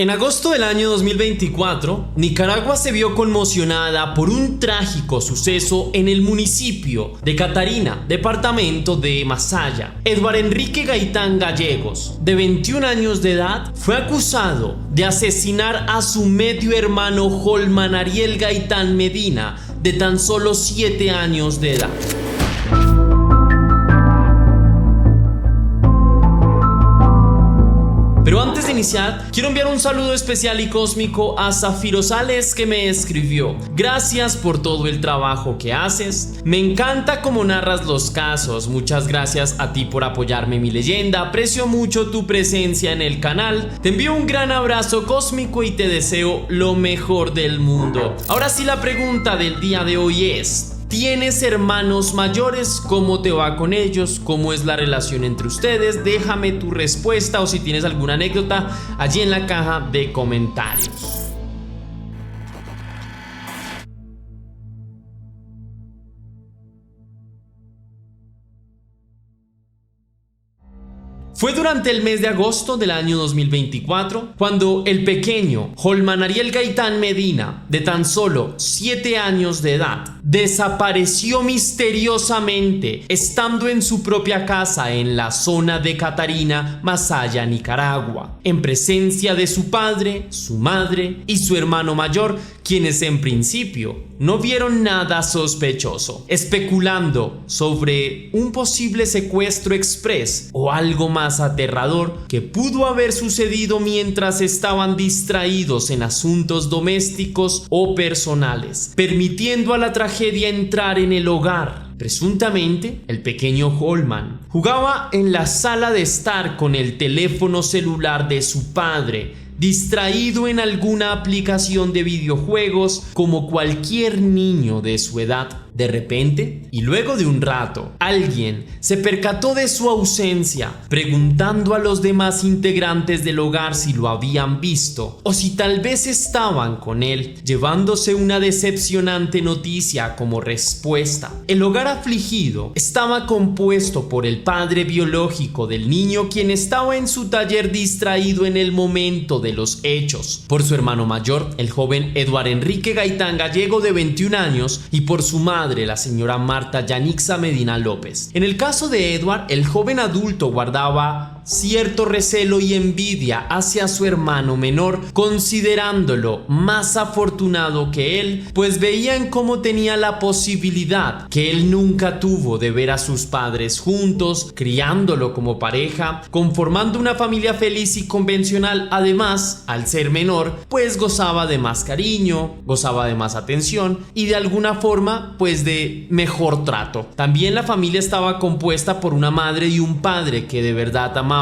En agosto del año 2024, Nicaragua se vio conmocionada por un trágico suceso en el municipio de Catarina, departamento de Masaya. Edward Enrique Gaitán Gallegos, de 21 años de edad, fue acusado de asesinar a su medio hermano Holman Ariel Gaitán Medina, de tan solo 7 años de edad. Pero antes de iniciar, quiero enviar un saludo especial y cósmico a Zafiro Sales, que me escribió: gracias por todo el trabajo que haces, me encanta cómo narras los casos, muchas gracias a ti por apoyarme mi leyenda, aprecio mucho tu presencia en el canal, te envío un gran abrazo cósmico y te deseo lo mejor del mundo. Ahora sí, la pregunta del día de hoy es: ¿tienes hermanos mayores? ¿Cómo te va con ellos? ¿Cómo es la relación entre ustedes? Déjame tu respuesta o si tienes alguna anécdota allí en la caja de comentarios. Fue durante el mes de agosto del año 2024 cuando el pequeño Holman Ariel Gaitán Medina, de tan solo 7 años de edad, desapareció misteriosamente estando en su propia casa en la zona de Catarina, Masaya, Nicaragua, en presencia de su padre, su madre y su hermano mayor, quienes en principio no vieron nada sospechoso, especulando sobre un posible secuestro express o algo más aterrador que pudo haber sucedido mientras estaban distraídos en asuntos domésticos o personales, permitiendo a la tragedia entrar en el hogar. Presuntamente, el pequeño Holman jugaba en la sala de estar con el teléfono celular de su padre, distraído en alguna aplicación de videojuegos como cualquier niño de su edad. De repente, y luego de un rato, alguien se percató de su ausencia, preguntando a los demás integrantes del hogar si lo habían visto o si tal vez estaban con él, llevándose una decepcionante noticia como respuesta. El hogar afligido estaba compuesto por el padre biológico del niño, quien estaba en su taller distraído en el momento de los hechos, por su hermano mayor, el joven Edward Enrique Gaitán Gallego, de 21 años, y por su madre, la señora Marta Yanixa Medina López. En el caso de Edward, el joven adulto guardaba cierto recelo y envidia hacia su hermano menor, considerándolo más afortunado que él, pues veían cómo tenía la posibilidad que él nunca tuvo de ver a sus padres juntos, criándolo como pareja, conformando una familia feliz y convencional. Además, al ser menor, pues gozaba de más cariño, gozaba de más atención y de alguna forma, pues de mejor trato. También la familia estaba compuesta por una madre y un padre que de verdad amaban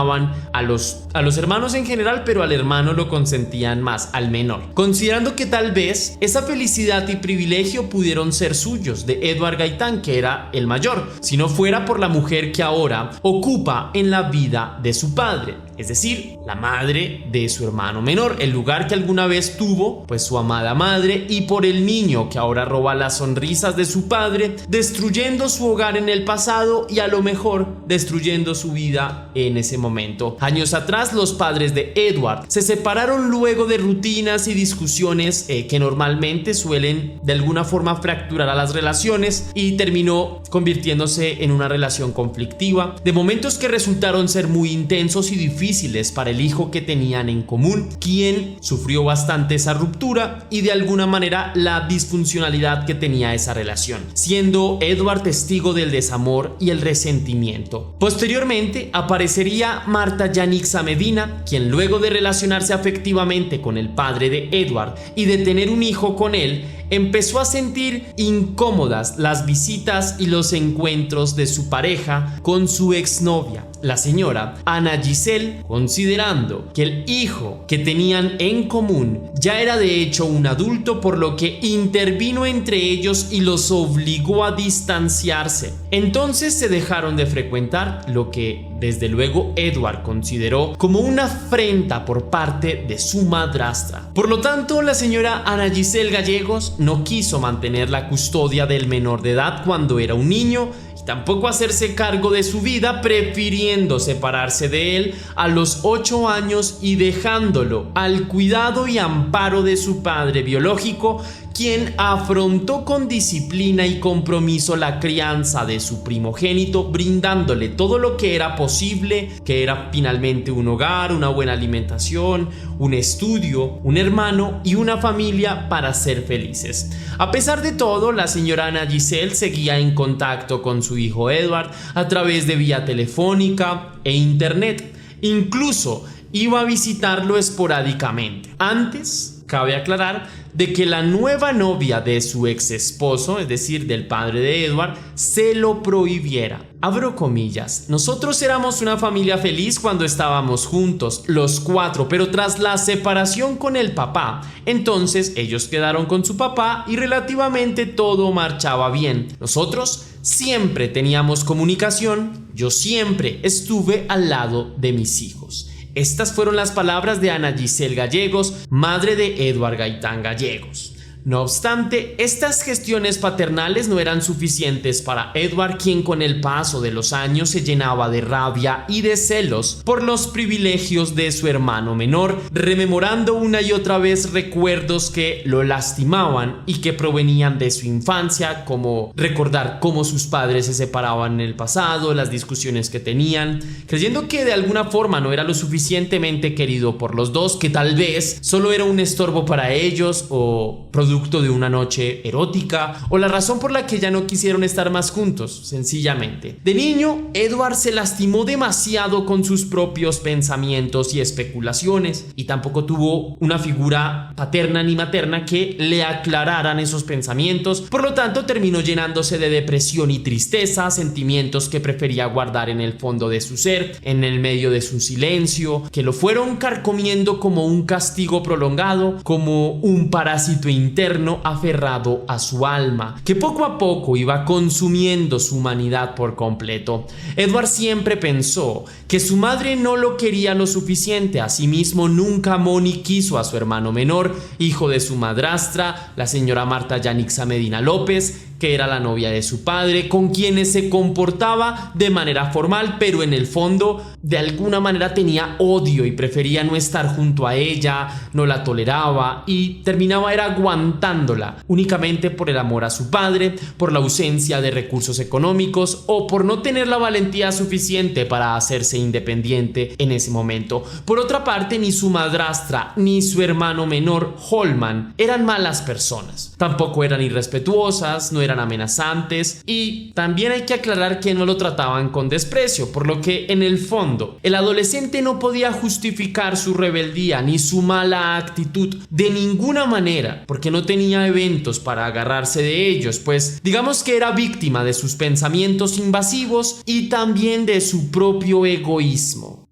a los hermanos en general, pero al hermano lo consentían más, al menor, considerando que tal vez esa felicidad y privilegio pudieron ser suyos de Edward Gaitán, que era el mayor, si no fuera por la mujer que ahora ocupa en la vida de su padre, es decir, la madre de su hermano menor, el lugar que alguna vez tuvo pues su amada madre, y por el niño que ahora roba las sonrisas de su padre, destruyendo su hogar en el pasado y a lo mejor destruyendo su vida en ese momento. Años atrás, los padres de Edward se separaron luego de rutinas y discusiones que normalmente suelen de alguna forma fracturar a las relaciones, y terminó convirtiéndose en una relación conflictiva, de momentos que resultaron ser muy intensos y difíciles para el hijo que tenían en común, quien sufrió bastante esa ruptura y de alguna manera la disfuncionalidad que tenía esa relación, siendo Edward testigo del desamor y el resentimiento. Posteriormente aparecería Marta Yanixa Medina, quien luego de relacionarse afectivamente con el padre de Edward y de tener un hijo con él, empezó a sentir incómodas las visitas y los encuentros de su pareja con su exnovia, la señora Ana Giselle, considerando que el hijo que tenían en común ya era de hecho un adulto, por lo que intervino entre ellos y los obligó a distanciarse. Entonces se dejaron de frecuentar, lo que desde luego Edward consideró como una afrenta por parte de su madrastra. Por lo tanto, la señora Ana Giselle Gallegos no quiso mantener la custodia del menor de edad cuando era un niño, tampoco hacerse cargo de su vida, prefiriendo separarse de él a los 8 años y dejándolo al cuidado y amparo de su padre biológico, quien afrontó con disciplina y compromiso la crianza de su primogénito, brindándole todo lo que era posible, que era finalmente un hogar, una buena alimentación, un estudio, un hermano y una familia para ser felices. A pesar de todo, la señora Ana Giselle seguía en contacto con su hijo Edward a través de vía telefónica e internet. Incluso iba a visitarlo esporádicamente. Antes, cabe aclarar de que la nueva novia de su ex esposo, es decir, del padre de Edward, se lo prohibiera. Abro comillas. Nosotros éramos una familia feliz cuando estábamos juntos, los 4, pero tras la separación con el papá, entonces ellos quedaron con su papá y relativamente todo marchaba bien. Nosotros siempre teníamos comunicación, yo siempre estuve al lado de mis hijos. Estas fueron las palabras de Ana Giselle Gallegos, madre de Edward Gaitán Gallegos. No obstante, estas gestiones paternales no eran suficientes para Edward, quien con el paso de los años se llenaba de rabia y de celos por los privilegios de su hermano menor, rememorando una y otra vez recuerdos que lo lastimaban y que provenían de su infancia, como recordar cómo sus padres se separaban en el pasado, las discusiones que tenían, creyendo que de alguna forma no era lo suficientemente querido por los dos, que tal vez solo era un estorbo para ellos o producto de una noche erótica, o la razón por la que ya no quisieron estar más juntos, sencillamente. De niño, Edward se lastimó demasiado con sus propios pensamientos y especulaciones, y tampoco tuvo una figura paterna ni materna que le aclararan esos pensamientos. Por lo tanto, terminó llenándose de depresión y tristeza, sentimientos que prefería guardar en el fondo de su ser, en el medio de su silencio, que lo fueron carcomiendo como un castigo prolongado, como un parásito interno aferrado a su alma, que poco a poco iba consumiendo su humanidad por completo. Edward siempre pensó que su madre no lo quería lo suficiente. Asimismo, nunca amó ni quiso a su hermano menor, hijo de su madrastra, la señora Marta Yanixa Medina López, que era la novia de su padre, con quienes se comportaba de manera formal, pero en el fondo de alguna manera tenía odio y prefería no estar junto a ella, no la toleraba y terminaba era aguantándola únicamente por el amor a su padre, por la ausencia de recursos económicos o por no tener la valentía suficiente para hacerse independiente en ese momento. Por otra parte, ni su madrastra ni su hermano menor Holman eran malas personas, tampoco eran irrespetuosas, no eran amenazantes, y también hay que aclarar que no lo trataban con desprecio, por lo que en el fondo el adolescente no podía justificar su rebeldía ni su mala actitud de ninguna manera, porque no tenía eventos para agarrarse de ellos, pues digamos que era víctima de sus pensamientos invasivos y también de su propio egoísmo.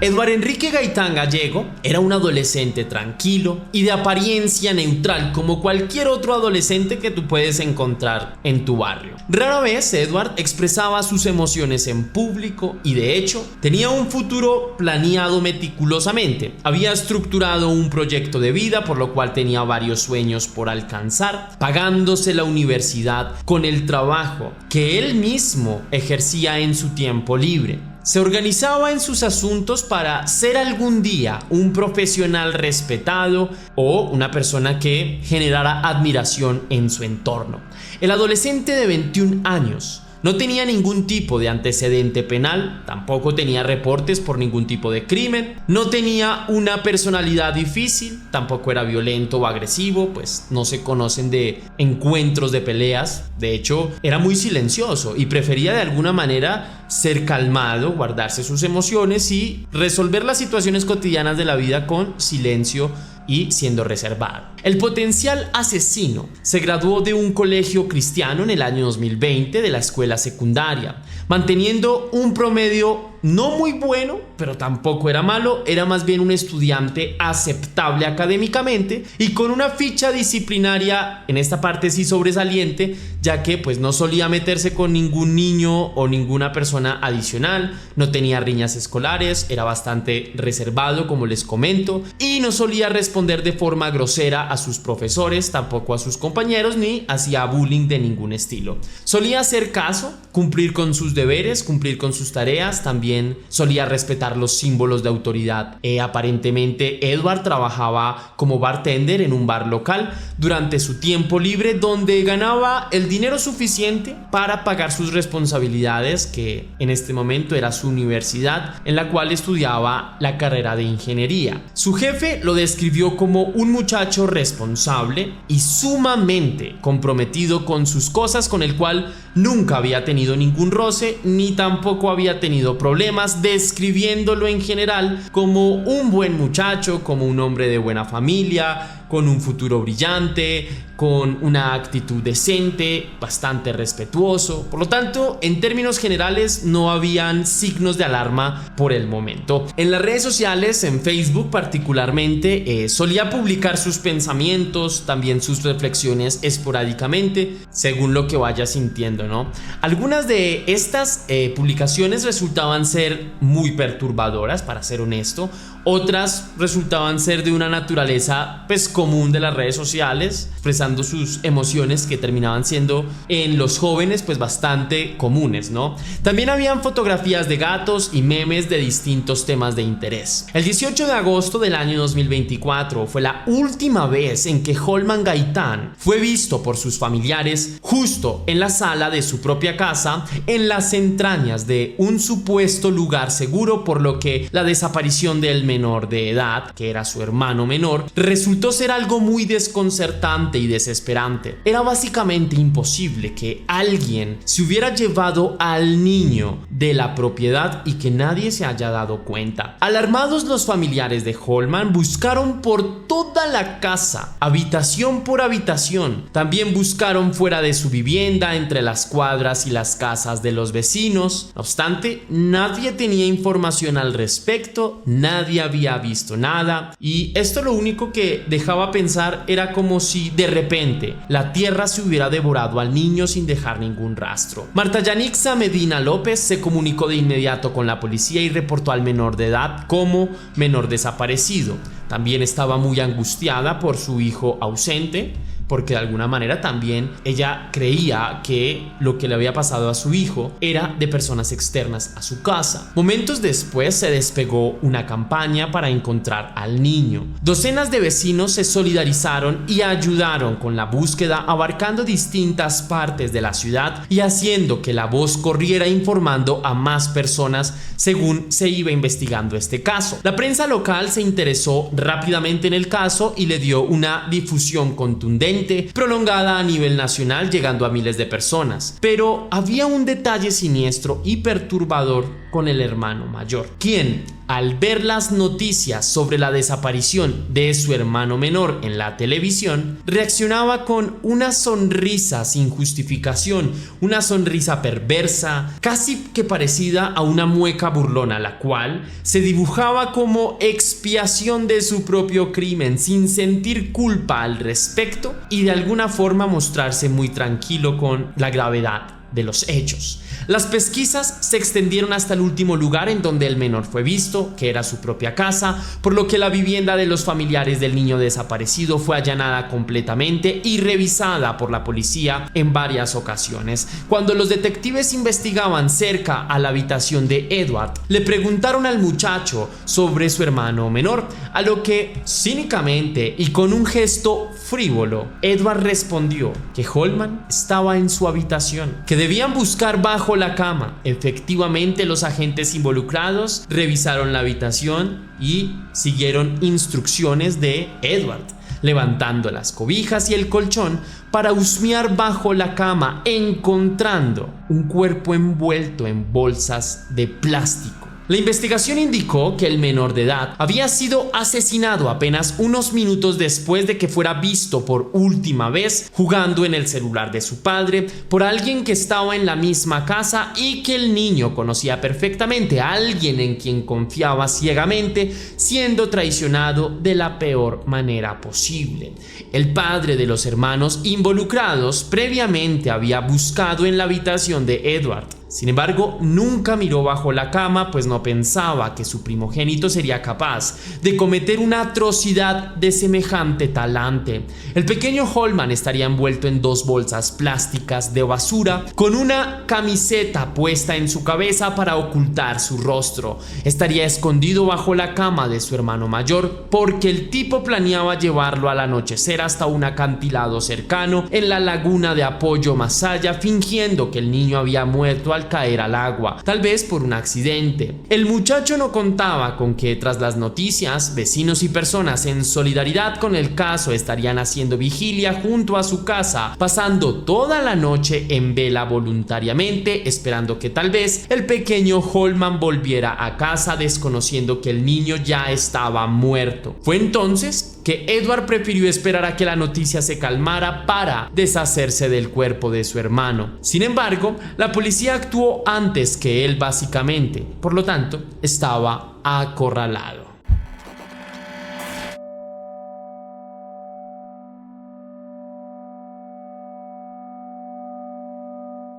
Edward Enrique Gaitán Gallego era un adolescente tranquilo y de apariencia neutral, como cualquier otro adolescente que tú puedes encontrar en tu barrio. Rara vez Edward expresaba sus emociones en público y, de hecho, tenía un futuro planeado meticulosamente. Había estructurado un proyecto de vida, por lo cual tenía varios sueños por alcanzar, pagándose la universidad con el trabajo que él mismo ejercía en su tiempo libre. Se organizaba en sus asuntos para ser algún día un profesional respetado o una persona que generara admiración en su entorno. El adolescente de 21 años no tenía ningún tipo de antecedente penal, tampoco tenía reportes por ningún tipo de crimen, no tenía una personalidad difícil, tampoco era violento o agresivo, pues no se conocen de encuentros de peleas. De hecho, era muy silencioso y prefería de alguna manera ser calmado, guardarse sus emociones y resolver las situaciones cotidianas de la vida con silencio y siendo reservado. El potencial asesino se graduó de un colegio cristiano en el año 2020 de la escuela secundaria, manteniendo un promedio no muy bueno, pero tampoco era malo, era más bien un estudiante aceptable académicamente y con una ficha disciplinaria en esta parte sí sobresaliente, ya que pues no solía meterse con ningún niño o ninguna persona adicional, no tenía riñas escolares, era bastante reservado como les comento y no solía responder de forma grosera a sus profesores, tampoco a sus compañeros, ni hacía bullying de ningún estilo. Solía hacer caso, cumplir con sus deberes, cumplir con sus tareas, también solía respetar los símbolos de autoridad. Aparentemente Edward trabajaba como bartender en un bar local durante su tiempo libre, donde ganaba el dinero suficiente para pagar sus responsabilidades, que en este momento era su universidad, en la cual estudiaba la carrera de ingeniería. Su jefe lo describió como un muchacho responsable y sumamente comprometido con sus cosas, con el cual nunca había tenido ningún roce ni tampoco había tenido problemas, describiéndolo en general como un buen muchacho, como un hombre de buena familia, con un futuro brillante, con una actitud decente, bastante respetuoso. Por lo tanto, en términos generales, no habían signos de alarma por el momento. En las redes sociales, en Facebook particularmente, solía publicar sus pensamientos, también sus reflexiones esporádicamente, según lo que vaya sintiendo, ¿no? Algunas de estas publicaciones resultaban ser muy perturbadoras, para ser honesto. Otras resultaban ser de una naturaleza pues común de las redes sociales, expresando sus emociones que terminaban siendo en los jóvenes pues bastante comunes, ¿no? También habían fotografías de gatos y memes de distintos temas de interés. El 18 de agosto del año 2024 fue la última vez en que Holman Gaitán fue visto por sus familiares justo en la sala de su propia casa, en las entrañas de un supuesto lugar seguro, por lo que la desaparición del menor de edad, que era su hermano menor, resultó ser algo muy desconcertante y desesperante. Era básicamente imposible que alguien se hubiera llevado al niño de la propiedad y que nadie se haya dado cuenta. Alarmados, los familiares de Holman buscaron por toda la casa, habitación por habitación. También buscaron fuera de su vivienda, entre las cuadras y las casas de los vecinos. No obstante, nadie tenía información al respecto, nadie había visto nada, y esto lo único que dejaba pensar era como si de repente la tierra se hubiera devorado al niño sin dejar ningún rastro. Marta Yanixa Medina López se comunicó de inmediato con la policía y reportó al menor de edad como menor desaparecido. También estaba muy angustiada por su hijo ausente, porque de alguna manera también ella creía que lo que le había pasado a su hijo era de personas externas a su casa. Momentos después se despegó una campaña para encontrar al niño. Docenas de vecinos se solidarizaron y ayudaron con la búsqueda, abarcando distintas partes de la ciudad y haciendo que la voz corriera, informando a más personas según se iba investigando este caso. La prensa local se interesó rápidamente en el caso y le dio una difusión contundente, prolongada a nivel nacional, llegando a miles de personas. Pero había un detalle siniestro y perturbador con el hermano mayor, quien, al ver las noticias sobre la desaparición de su hermano menor en la televisión, reaccionaba con una sonrisa sin justificación, una sonrisa perversa, casi que parecida a una mueca burlona, la cual se dibujaba como expiación de su propio crimen, sin sentir culpa al respecto y de alguna forma mostrarse muy tranquilo con la gravedad de los hechos. Las pesquisas se extendieron hasta el último lugar en donde el menor fue visto, que era su propia casa, por lo que la vivienda de los familiares del niño desaparecido fue allanada completamente y revisada por la policía en varias ocasiones. Cuando los detectives investigaban cerca a la habitación de Edward, le preguntaron al muchacho sobre su hermano menor, a lo que cínicamente y con un gesto frívolo, Edward respondió que Holman estaba en su habitación, que debían buscar bajo la cama. Efectivamente, los agentes involucrados revisaron la habitación y siguieron instrucciones de Edward, levantando las cobijas y el colchón para husmear bajo la cama, encontrando un cuerpo envuelto en bolsas de plástico. La investigación indicó que el menor de edad había sido asesinado apenas unos minutos después de que fuera visto por última vez jugando en el celular de su padre por alguien que estaba en la misma casa y que el niño conocía perfectamente, a alguien en quien confiaba ciegamente, siendo traicionado de la peor manera posible. El padre de los hermanos involucrados previamente había buscado en la habitación de Edward. Sin embargo, nunca miró bajo la cama, pues no pensaba que su primogénito sería capaz de cometer una atrocidad de semejante talante. El pequeño Holman estaría envuelto en 2 bolsas plásticas de basura, con una camiseta puesta en su cabeza para ocultar su rostro. Estaría escondido bajo la cama de su hermano mayor, porque el tipo planeaba llevarlo al anochecer hasta un acantilado cercano en la laguna de Apoyo Masaya, fingiendo que el niño había muerto al caer al agua, tal vez por un accidente. El muchacho no contaba con que tras las noticias, vecinos y personas en solidaridad con el caso estarían haciendo vigilia junto a su casa, pasando toda la noche en vela voluntariamente, esperando que tal vez el pequeño Holman volviera a casa, desconociendo que el niño ya estaba muerto. Fue entonces que Edward prefirió esperar a que la noticia se calmara para deshacerse del cuerpo de su hermano. Sin embargo, la policía actuó antes que él básicamente, por lo tanto, estaba acorralado.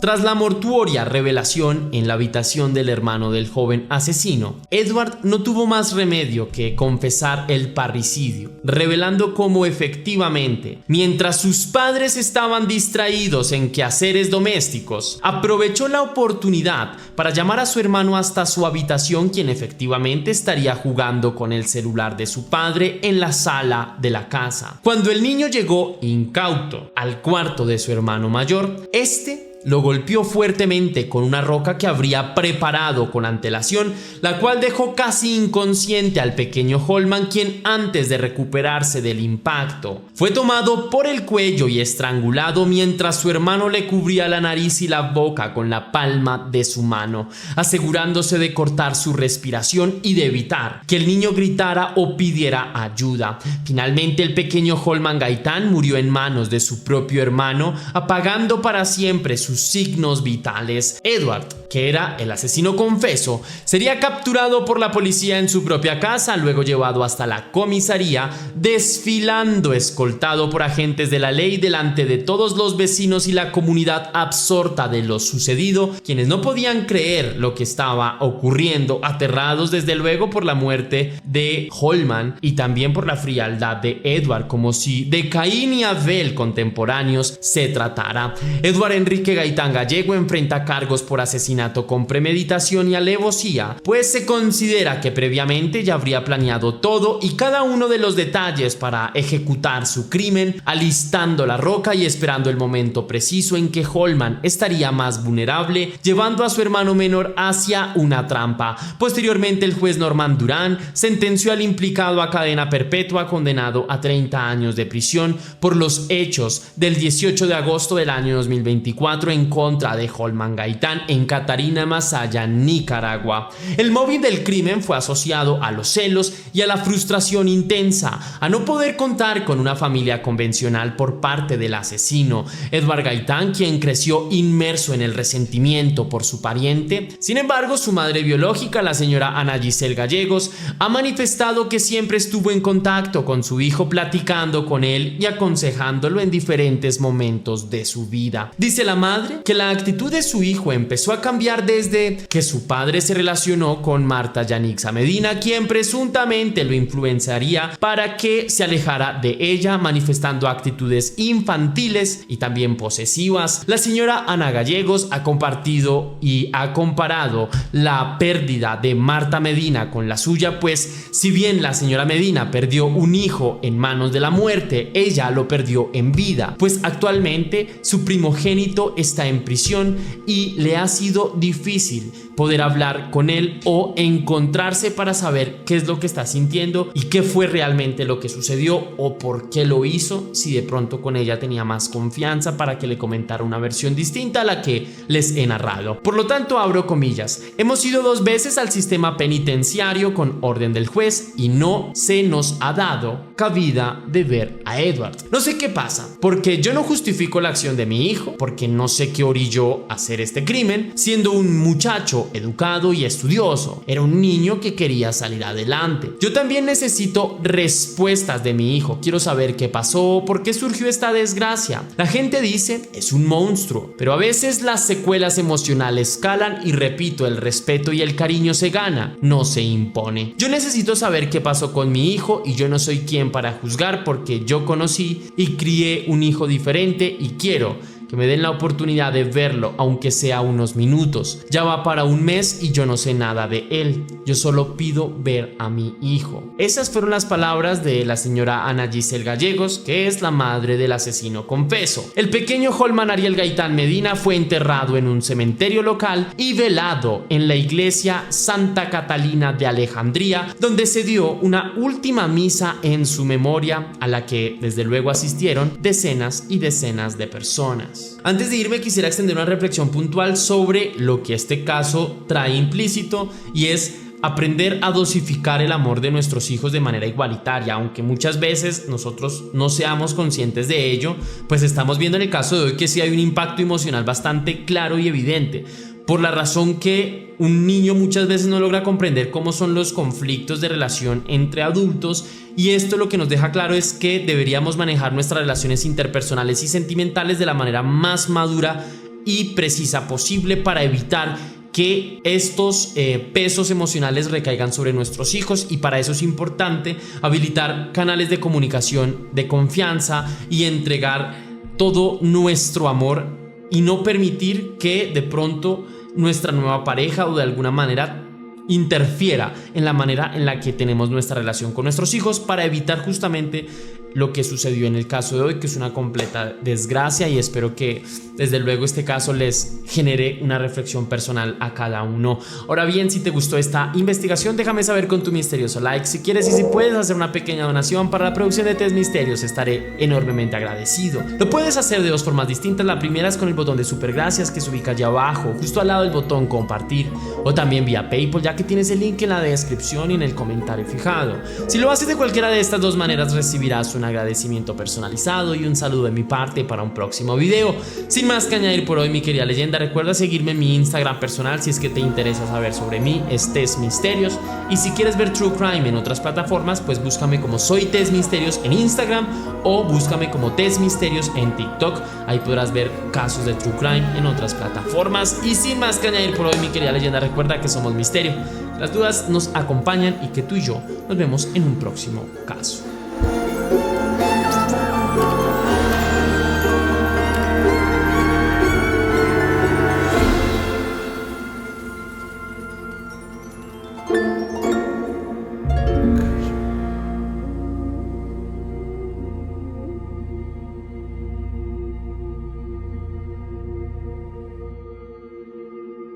Tras la mortuoria revelación en la habitación del hermano del joven asesino, Edward no tuvo más remedio que confesar el parricidio, revelando cómo efectivamente, mientras sus padres estaban distraídos en quehaceres domésticos, aprovechó la oportunidad para llamar a su hermano hasta su habitación, quien efectivamente estaría jugando con el celular de su padre en la sala de la casa. Cuando el niño llegó incauto al cuarto de su hermano mayor, este lo golpeó fuertemente con una roca que habría preparado con antelación, la cual dejó casi inconsciente al pequeño Holman, quien antes de recuperarse del impacto fue tomado por el cuello y estrangulado mientras su hermano le cubría la nariz y la boca con la palma de su mano, asegurándose de cortar su respiración y de evitar que el niño gritara o pidiera ayuda. Finalmente, el pequeño Holman Gaitán murió en manos de su propio hermano, apagando para siempre sus signos vitales. Edward, que era el asesino confeso, sería capturado por la policía en su propia casa, luego llevado hasta la comisaría, desfilando escoltado por agentes de la ley delante de todos los vecinos y la comunidad absorta de lo sucedido, quienes no podían creer lo que estaba ocurriendo, aterrados desde luego por la muerte de Holman y también por la frialdad de Edward, como si de Caín y Abel contemporáneos se tratara. Edward Enrique Gaitán Gallego enfrenta cargos por asesinato con premeditación y alevosía, pues se considera que previamente ya habría planeado todo y cada uno de los detalles para ejecutar su crimen, alistando la roca y esperando el momento preciso en que Holman estaría más vulnerable, llevando a su hermano menor hacia una trampa. Posteriormente, el juez Norman Durán sentenció al implicado a cadena perpetua, condenado a 30 años de prisión por los hechos del 18 de agosto del año 2024 en contra de Holman Gaitán en Catarina, Masaya, Nicaragua. El móvil del crimen fue asociado a los celos y a la frustración intensa, a no poder contar con una familia convencional por parte del asesino. Edward Gaitán, quien creció inmerso en el resentimiento por su pariente. Sin embargo, su madre biológica, la señora Ana Giselle Gallegos, ha manifestado que siempre estuvo en contacto con su hijo, platicando con él y aconsejándolo en diferentes momentos de su vida. Dice la madre que la actitud de su hijo empezó a cambiar desde que su padre se relacionó con Marta Yanixa Medina, quien presuntamente lo influenciaría para que se alejara de ella, manifestando actitudes infantiles y también posesivas. La señora Ana Gallegos ha compartido y ha comparado la pérdida de Marta Medina con la suya, pues si bien la señora Medina perdió un hijo en manos de la muerte, ella lo perdió en vida, pues actualmente su primogénito está en prisión y le ha sido sido difícil poder hablar con él o encontrarse para saber qué es lo que está sintiendo y qué fue realmente lo que sucedió o por qué lo hizo, si de pronto con ella tenía más confianza para que le comentara una versión distinta a la que les he narrado. Por lo tanto, abro comillas, hemos ido 2 veces al sistema penitenciario con orden del juez y no se nos ha dado cabida de ver a Edward. No sé qué pasa, porque yo no justifico la acción de mi hijo, porque no sé qué orilló a hacer este crimen, siendo un muchacho educado y estudioso. Era un niño que quería salir adelante. Yo también necesito respuestas de mi hijo. Quiero saber qué pasó, por qué surgió esta desgracia. La gente dice es un monstruo, pero a veces las secuelas emocionales calan y repito, el respeto y el cariño se gana, no se impone. Yo necesito saber qué pasó con mi hijo y yo no soy quien para juzgar porque yo conocí y crié un hijo diferente y quiero que me den la oportunidad de verlo, aunque sea unos minutos. Ya va para 1 mes y yo no sé nada de él. Yo solo pido ver a mi hijo. Esas fueron las palabras de la señora Ana Giselle Gallegos, que es la madre del asesino confeso. El pequeño Holman Ariel Gaitán Medina fue enterrado en un cementerio local y velado en la iglesia Santa Catalina de Alejandría, donde se dio una última misa en su memoria, a la que desde luego asistieron decenas y decenas de personas. Antes de irme quisiera extender una reflexión puntual sobre lo que este caso trae implícito y es aprender a dosificar el amor de nuestros hijos de manera igualitaria, aunque muchas veces nosotros no seamos conscientes de ello, pues estamos viendo en el caso de hoy que sí hay un impacto emocional bastante claro y evidente, por la razón que un niño muchas veces no logra comprender cómo son los conflictos de relación entre adultos, y esto lo que nos deja claro es que deberíamos manejar nuestras relaciones interpersonales y sentimentales de la manera más madura y precisa posible para evitar que estos pesos emocionales recaigan sobre nuestros hijos, y para eso es importante habilitar canales de comunicación de confianza y entregar todo nuestro amor y no permitir que de pronto nuestra nueva pareja o de alguna manera interfiera en la manera en la que tenemos nuestra relación con nuestros hijos, para evitar justamente lo que sucedió en el caso de hoy, que es una completa desgracia, y espero que desde luego este caso les genere una reflexión personal a cada uno. Ahora bien, si te gustó esta investigación, déjame saber con tu misterioso like. Si quieres y si puedes hacer una pequeña donación para la producción de Test Misterios, estaré enormemente agradecido. Lo puedes hacer de 2 formas distintas. La primera es con el botón de super gracias que se ubica allá abajo, justo al lado del botón compartir, o también vía PayPal, ya que tienes el link en la descripción y en el comentario fijado. Si lo haces de cualquiera de estas 2 maneras, recibirás un agradecimiento personalizado y un saludo de mi parte para un próximo video. Sin más que añadir por hoy, mi querida leyenda, recuerda seguirme en mi Instagram personal si es que te interesa saber sobre mí, es Test Misterios, y si quieres ver True Crime en otras plataformas, pues búscame como Soy Test Misterios en Instagram o búscame como Test Misterios en TikTok. Ahí podrás ver casos de True Crime en otras plataformas. Y sin más que añadir por hoy, mi querida leyenda, recuerda que somos misterio, las dudas nos acompañan y que tú y yo nos vemos en un próximo caso.